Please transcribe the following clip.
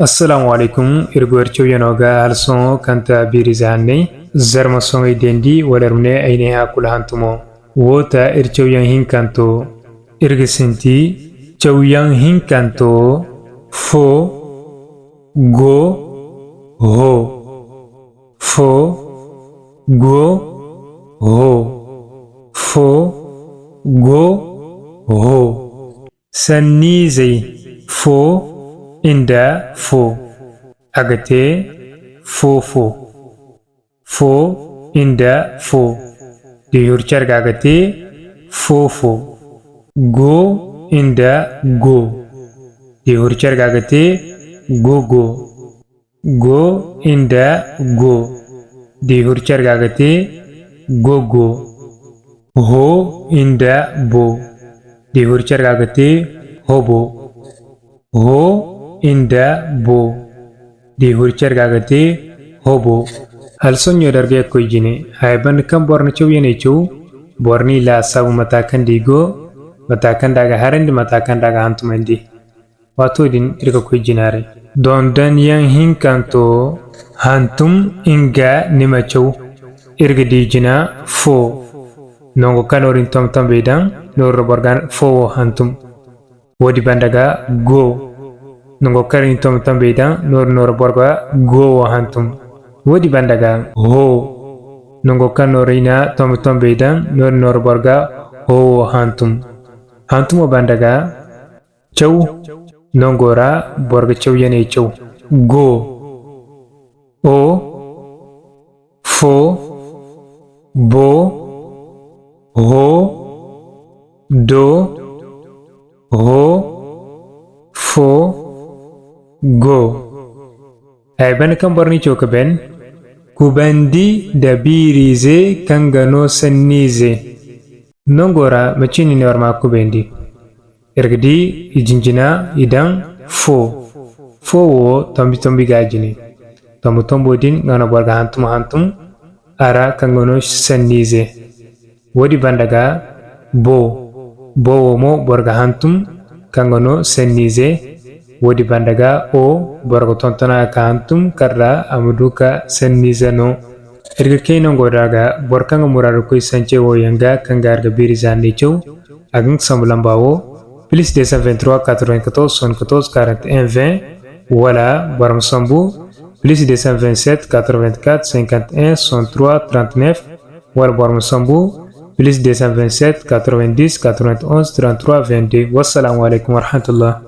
Assalamu alaikum irgoorchoo yanoga halson kanta birizanne zarma songai dendi walarmne aine ha kulahantumo wota irchoo yan hinkanto irgisinti chawyan hinkanto fo go ho fo go ho fo go ho sanizai fo inda fo agate fo fo inda fo diyurchar gagate fo go inda go diyurchar gagate go inda go diyurchar gagate go ho inda bo diyurchar gagate hobo ho inda bo di hurchar gagate hobo halsonyo darge koyjine hayban kan borna chowyene chow borni la sabu matakan digo matakan daga harandi matakan daga hantumandi wato din irga koyjinare don dan yan hinkanto hantum inga nima chow irga dijina fo nongo kanorin tom bedan nor borgan fo hantum wodi bandaga go nongo karin tom beda nor borga go hantum wodi bandaga ho nongo kanorina tom beda nor borga ho hantum bandaga chow nongora borga chow yene chow go o fo bo ho do ho fo go ayban kan borni choka ben kubandi dabirize kangano sannize nongora machini ne warma kubendi ergdi ijinjina idan fo wo tombi gajini tombo din ngana borga hantum ara kangano sannize wodi bandaga bo mo borga hantum kangano sannize wodi bandaga o borgo tontona ka hantum karra amuduka sannize no erga keno godaga borkanga muraru koy sanche wo yanga kangarga birizani chow agn sambulambawo plus 223 94 74 41 20 wala baram sambu plus 227 84 51 63 39 wala baram sambu plus 227 90 91 33 22 wassalamu alaikum warahmatullah